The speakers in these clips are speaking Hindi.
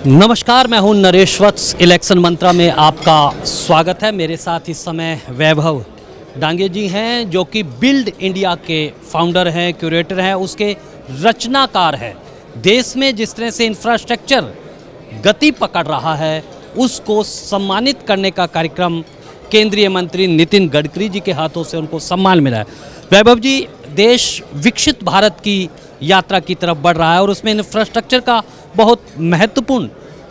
नमस्कार, मैं हूं नरेश वत्स। इलेक्शन मंत्रा में आपका स्वागत है। मेरे साथ इस समय वैभव डांगे जी हैं, जो कि बिल्ड इंडिया के फाउंडर हैं, क्यूरेटर हैं, उसके रचनाकार हैं। देश में जिस तरह से इंफ्रास्ट्रक्चर गति पकड़ रहा है, उसको सम्मानित करने का कार्यक्रम केंद्रीय मंत्री नितिन गडकरी जी के हाथों से उनको सम्मान मिला है। वैभव जी, देश विकसित भारत की यात्रा की तरफ बढ़ रहा है और उसमें इंफ्रास्ट्रक्चर का बहुत महत्वपूर्ण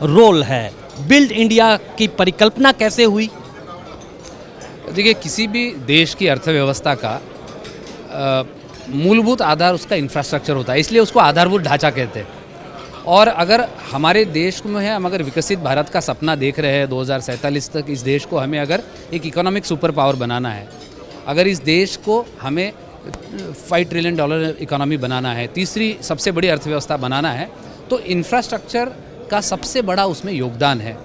रोल है। बिल्ड इंडिया की परिकल्पना कैसे हुई? देखिए, किसी भी देश की अर्थव्यवस्था का मूलभूत आधार उसका इंफ्रास्ट्रक्चर होता है, इसलिए उसको आधारभूत ढांचा कहते हैं। और अगर हमारे देश में है, हम अगर विकसित भारत का सपना देख रहे हैं 2047 तक, इस देश को हमें अगर एक इकोनॉमिक सुपर पावर बनाना है, अगर इस देश को हमें $5 ट्रिलियन इकोनॉमी बनाना है, तीसरी सबसे बड़ी अर्थव्यवस्था बनाना है, तो इंफ्रास्ट्रक्चर का सबसे बड़ा उसमें योगदान है।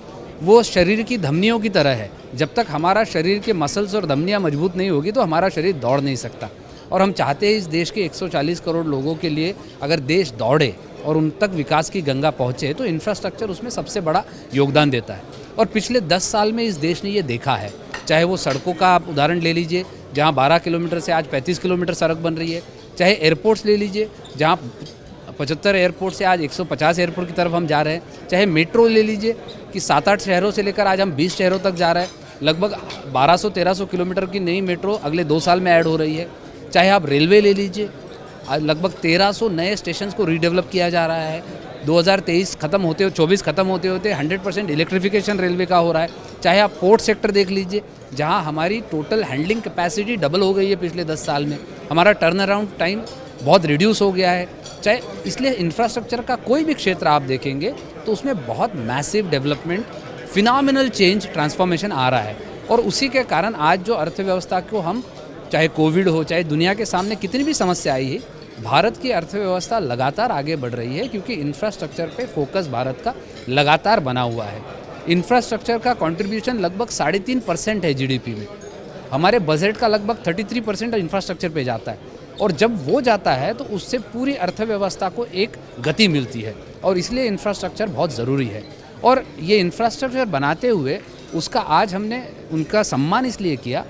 वो शरीर की धमनियों की तरह है। जब तक हमारा शरीर के मसल्स और धमनियाँ मजबूत नहीं होगी तो हमारा शरीर दौड़ नहीं सकता। और हम चाहते हैं इस देश के 140 करोड़ लोगों के लिए अगर देश दौड़े और उन तक विकास की गंगा पहुँचे, तो इंफ्रास्ट्रक्चर उसमें सबसे बड़ा योगदान देता है। और पिछले 10 साल में इस देश ने ये देखा है, चाहे वो सड़कों का आप उदाहरण ले लीजिए, जहाँ 12 किलोमीटर से आज 35 किलोमीटर सड़क बन रही है, चाहे एयरपोर्ट्स ले लीजिए, जहाँ 75 एयरपोर्ट से आज 150 एयरपोर्ट की तरफ हम जा रहे हैं, चाहे मेट्रो ले लीजिए कि 7-8 शहरों से लेकर आज हम 20 शहरों तक जा रहे हैं। लगभग 1200-1300 किलोमीटर की नई मेट्रो अगले 2 साल में ऐड हो रही है। चाहे आप रेलवे ले लीजिए, आज लगभग 1300 नए स्टेशन को रीडेवलप किया जा रहा है। 2023 खत्म होते हो 24 खत्म होते होते 100% इलेक्ट्रिफिकेशन रेलवे का हो रहा है। चाहे आप पोर्ट सेक्टर देख लीजिए, जहां हमारी टोटल हैंडलिंग कैपेसिटी डबल हो गई है पिछले 10 साल में। हमारा टर्न अराउंड टाइम बहुत रिड्यूस हो गया है। चाहे इसलिए इंफ्रास्ट्रक्चर का कोई भी क्षेत्र आप देखेंगे तो उसमें बहुत massive development, phenomenal change, transformation आ रहा है। और उसी के कारण आज जो अर्थव्यवस्था को हम, चाहे कोविड हो, चाहे दुनिया के सामने कितनी भी समस्या आई है, भारत की अर्थव्यवस्था लगातार आगे बढ़ रही है, क्योंकि इंफ्रास्ट्रक्चर पे फोकस भारत का लगातार बना हुआ है। इंफ्रास्ट्रक्चर का कंट्रीब्यूशन लगभग 3.5% है जीडीपी में। हमारे बजट का लगभग 33% इंफ्रास्ट्रक्चर पे जाता है। और जब वो जाता है तो उससे पूरी अर्थव्यवस्था को एक गति मिलती है, और इसलिए इंफ्रास्ट्रक्चर बहुत ज़रूरी है। और ये इंफ्रास्ट्रक्चर बनाते हुए उसका आज हमने उनका सम्मान इसलिए किया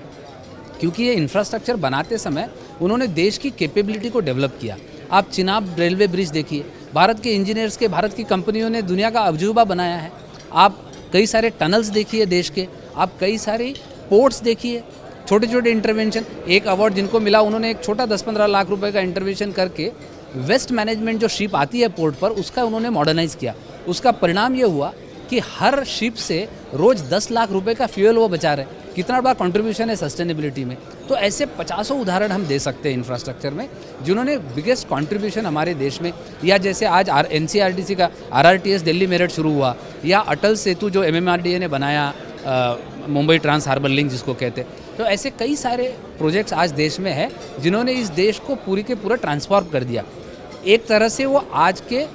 क्योंकि ये इंफ्रास्ट्रक्चर बनाते समय उन्होंने देश की कैपेबिलिटी को डेवलप किया। आप चिनाब रेलवे ब्रिज देखिए, भारत के इंजीनियर्स के, भारत की कंपनियों ने दुनिया का अजूबा बनाया है। आप कई सारे टनल्स देखिए देश के, आप कई सारे पोर्ट्स देखिए, छोटे छोटे इंटरवेंशन। एक अवार्ड जिनको मिला, उन्होंने एक छोटा 10-15 लाख रुपए का इंटरवेंशन करके वेस्ट मैनेजमेंट जो शिप आती है पोर्ट पर, उसका उन्होंने मॉडर्नाइज़ किया। उसका परिणाम ये हुआ कि हर शिप से रोज़ 10 लाख रुपए का फ्यूल वो बचा रहे। कितना बड़ा कंट्रीब्यूशन है सस्टेनेबिलिटी में। तो ऐसे 50 उदाहरण हम दे सकते हैं इंफ्रास्ट्रक्चर में, जिन्होंने बिगेस्ट कंट्रीब्यूशन हमारे देश में। या जैसे आज NCRTC का RRTS दिल्ली मेरठ शुरू हुआ, या अटल सेतु जो MMRDA ने बनाया, मुंबई ट्रांस हार्बर लिंक जिसको कहते हैं। तो ऐसे कई सारे प्रोजेक्ट्स आज देश में है, जिन्होंने इस देश को पूरी के पूरा ट्रांसफॉर्म कर दिया। एक तरह से वो आज के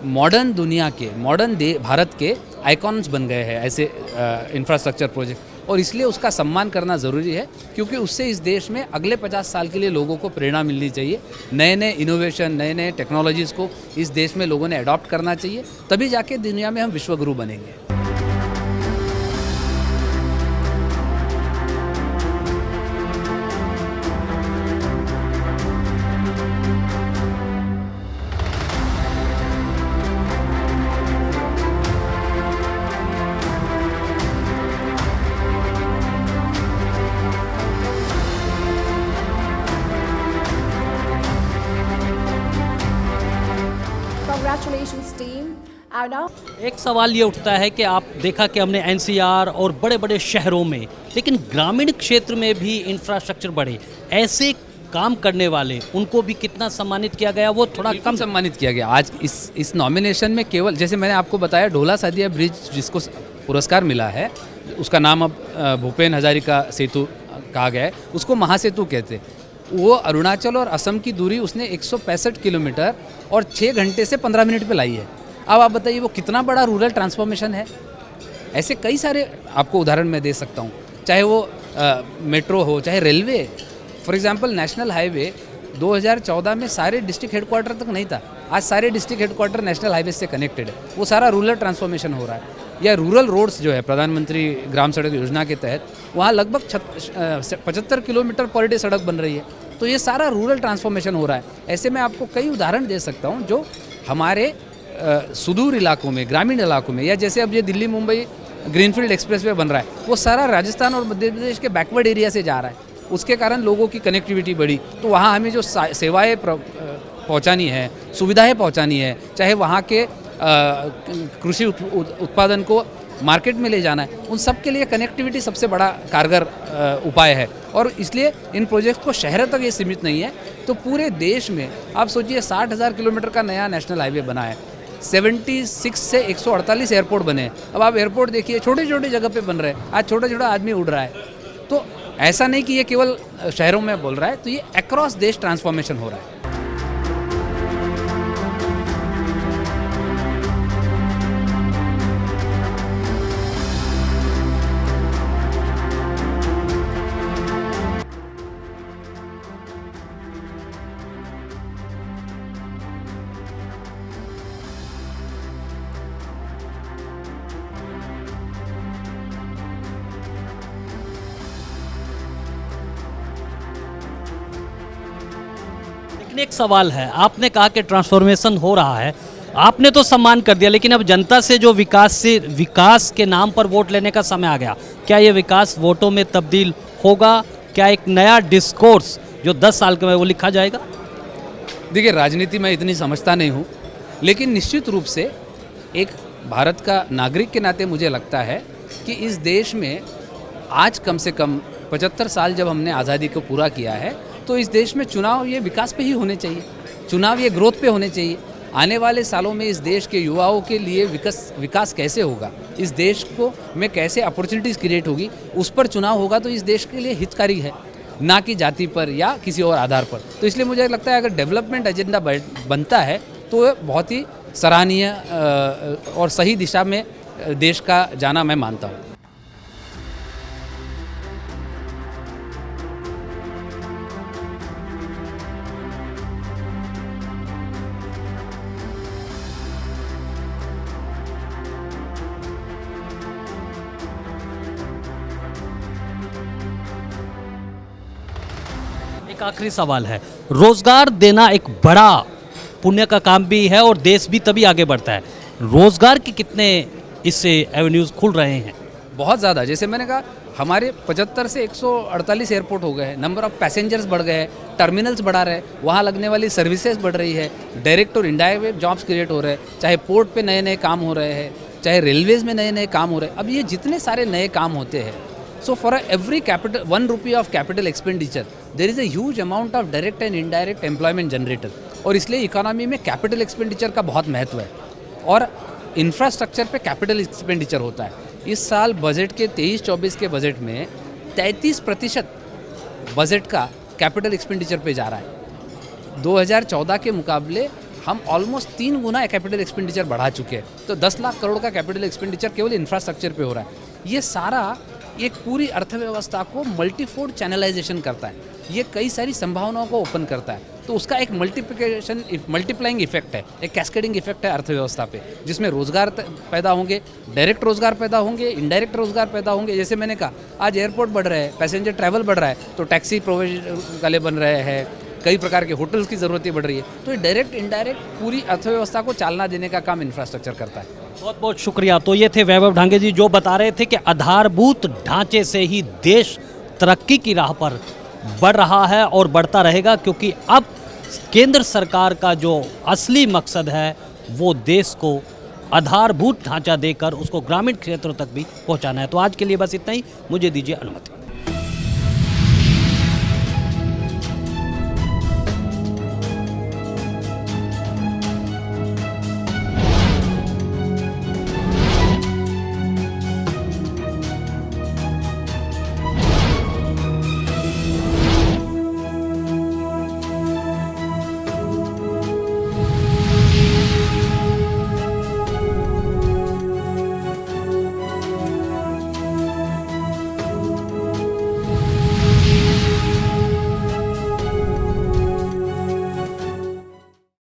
मॉडर्न दुनिया के, मॉडर्न भारत के आइकॉन्स बन गए हैं ऐसे इंफ्रास्ट्रक्चर प्रोजेक्ट। और इसलिए उसका सम्मान करना ज़रूरी है, क्योंकि उससे इस देश में अगले 50 साल के लिए लोगों को प्रेरणा मिलनी चाहिए। नए नए इनोवेशन, नए नए टेक्नोलॉजीज़ को इस देश में लोगों ने अडॉप्ट करना चाहिए, तभी जाके दुनिया में हम विश्वगुरु बनेंगे। Congratulations team. And now एक सवाल ये उठता है कि आप देखा कि हमने NCR और बड़े बड़े शहरों में, लेकिन ग्रामीण क्षेत्र में भी इंफ्रास्ट्रक्चर बढ़े, ऐसे काम करने वाले उनको भी कितना सम्मानित किया गया? वो थोड़ा कम सम्मानित किया गया। आज इस नॉमिनेशन में केवल, जैसे मैंने आपको बताया, ढोला सादिया ब्रिज जिसको पुरस्कार मिला है, उसका नाम अब भूपेन हजारिका सेतु कहा गया है, उसको महासेतु कहते हैं। वो अरुणाचल और असम की दूरी उसने 165 किलोमीटर और 6 घंटे से 15 मिनट पे लाई है। अब आप बताइए वो कितना बड़ा रूरल ट्रांसफॉर्मेशन है। ऐसे कई सारे आपको उदाहरण मैं दे सकता हूँ, चाहे वो मेट्रो हो, चाहे railway. For example national highway 2014 में सारे डिस्ट्रिक्ट हेडक्वार्टर तक नहीं था। आज सारे डिस्ट्रिक्ट हेडक्वार्टर नेशनल हाईवे से कनेक्टेड है, वो सारा रूरल ट्रांसफॉर्मेशन हो रहा है। या रूरल रोड्स जो है प्रधानमंत्री ग्राम सड़क योजना के तहत वहाँ लगभग 75 किलोमीटर पर डे सड़क बन रही है। तो ये सारा रूरल ट्रांसफॉर्मेशन हो रहा है। ऐसे में आपको कई उदाहरण दे सकता हूँ जो हमारे सुदूर इलाकों में, ग्रामीण इलाकों में, या जैसे अब ये दिल्ली मुंबई ग्रीनफील्ड एक्सप्रेसवे बन रहा है, वो सारा राजस्थान और मध्य प्रदेश के बैकवर्ड एरिया से जा रहा है। उसके कारण लोगों की कनेक्टिविटी बढ़ी, तो वहाँ हमें जो सेवाएं पहुँचानी है, सुविधाएं पहुँचानी है, चाहे वहाँ के कृषि उत्पादन को मार्केट में ले जाना है, उन सब के लिए कनेक्टिविटी सबसे बड़ा कारगर उपाय है। और इसलिए इन प्रोजेक्ट को शहरों तक ये सीमित नहीं है, तो पूरे देश में आप सोचिए 60,000 किलोमीटर का नया नेशनल हाईवे बना है, 76 से 148 एयरपोर्ट बने हैं। अब आप एयरपोर्ट देखिए, छोटे छोटे जगह पे बन रहे हैं, आज छोटा छोटा आदमी उड़ रहा है। तो ऐसा नहीं कि ये केवल शहरों में बोल रहा है, तो ये अक्रॉस देश ट्रांसफॉर्मेशन हो रहा है। लेकिन एक सवाल है, आपने कहा कि ट्रांसफॉर्मेशन हो रहा है, आपने तो सम्मान कर दिया, लेकिन अब जनता से जो विकास के नाम पर वोट लेने का समय आ गया, क्या ये विकास वोटों में तब्दील होगा? क्या एक नया डिस्कोर्स जो 10 साल का है वो लिखा जाएगा? देखिए, राजनीति में इतनी समझता नहीं हूँ, लेकिन निश्चित रूप से एक भारत का नागरिक के नाते मुझे लगता है कि इस देश में आज कम से कम 75 साल जब हमने आज़ादी को पूरा किया है, तो इस देश में चुनाव ये विकास पे ही होने चाहिए, चुनाव ये ग्रोथ पे होने चाहिए। आने वाले सालों में इस देश के युवाओं के लिए विकास कैसे होगा, इस देश को में कैसे अपॉर्चुनिटीज़ क्रिएट होगी, उस पर चुनाव होगा तो इस देश के लिए हितकारी है, ना कि जाति पर या किसी और आधार पर। तो इसलिए मुझे लगता है अगर डेवलपमेंट एजेंडा बनता है तो बहुत ही सराहनीय और सही दिशा में देश का जाना मैं मानता हूँ। एक आखिरी सवाल है, रोजगार देना एक बड़ा पुण्य का काम भी है और देश भी तभी आगे बढ़ता है। रोजगार के कितने इससे एवेन्यूज खुल रहे हैं? बहुत ज़्यादा। जैसे मैंने कहा, हमारे 75 से 148 एयरपोर्ट हो गए हैं, नंबर ऑफ पैसेंजर्स बढ़ गए हैं, टर्मिनल्स बढ़ा रहे हैं, वहाँ लगने वाली सर्विसेज बढ़ रही है, डायरेक्ट और इनडायरेक्ट जॉब्स क्रिएट हो रहे हैं, चाहे पोर्ट पे नए नए काम हो रहे हैं, चाहे रेलवेज़ में नए नए काम हो रहे हैं। अब ये जितने सारे नए काम होते हैं, so for every capital 1 rupee of capital expenditure there is a huge amount of direct and indirect employment generator। और इसलिए इकोनॉमी में कैपिटल एक्सपेंडिचर का बहुत महत्व है और इंफ्रास्ट्रक्चर पे कैपिटल एक्सपेंडिचर होता है। इस साल बजट के 23-24 के बजट में 33% बजट का कैपिटल एक्सपेंडिचर पे जा रहा है। 2014 के मुकाबले हम ऑलमोस्ट 3 गुना कैपिटल एक्सपेंडिचर बढ़ा चुके हैं। तो 10 लाख करोड़ का कैपिटल एक्सपेंडिचर केवल इंफ्रास्ट्रक्चर पे हो रहा है। ये सारा एक पूरी अर्थव्यवस्था को मल्टीफोड चैनलाइजेशन करता है, ये कई सारी संभावनाओं को ओपन करता है। तो उसका एक मल्टीप्लाइंग इफेक्ट है, एक कैस्केडिंग इफेक्ट है अर्थव्यवस्था पे, जिसमें रोजगार पैदा होंगे, डायरेक्ट रोजगार पैदा होंगे, इनडायरेक्ट रोजगार पैदा होंगे। जैसे मैंने कहा, आज एयरपोर्ट बढ़ रहे हैं, पैसेंजर ट्रैवल बढ़ रहा है, तो टैक्सी प्रोवाइड वाले बन रहे हैं, कई प्रकार के होटल्स की ज़रूरतें बढ़ रही है। तो ये डायरेक्ट इनडायरेक्ट पूरी अर्थव्यवस्था को चालना देने का काम इंफ्रास्ट्रक्चर करता है। बहुत बहुत शुक्रिया। तो ये थे वैभव ढांगे जी, जो बता रहे थे कि आधारभूत ढांचे से ही देश तरक्की की राह पर बढ़ रहा है और बढ़ता रहेगा, क्योंकि अब केंद्र सरकार का जो असली मकसद है वो देश को आधारभूत ढांचा देकर उसको ग्रामीण क्षेत्रों तक भी पहुंचाना है। तो आज के लिए बस इतना ही, मुझे दीजिए अनुमति।